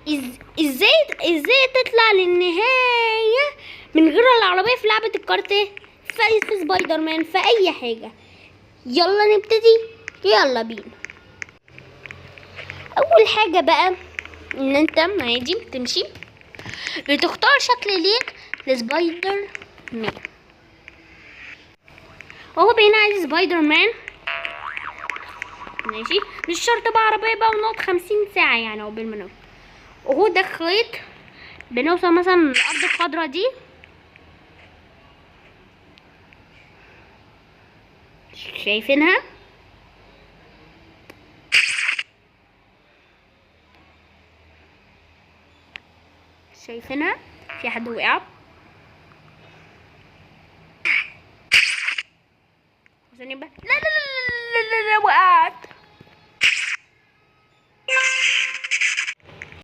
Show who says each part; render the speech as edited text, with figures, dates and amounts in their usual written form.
Speaker 1: ازاي تطلع للنهاية من غير العربية في لعبة الكارت، في سبايدر مان، في اي حاجة. يلا نبتدي، يلا بينا. اول حاجة بقى ان انت عادي تمشي بتختار شكل ليك لسبايدر مان. هو بقينا عايز سبايدر مان، ماشي. مش شرط بقى عربية بقى ونقعد 50 ساعة يعني عقبال ما نوصل. وهو ده الخيط، بنوصل مثلا الأرض الخضرا دي، شايفينها؟ شايفينها؟ في حد وقع؟ عشان يبقى لا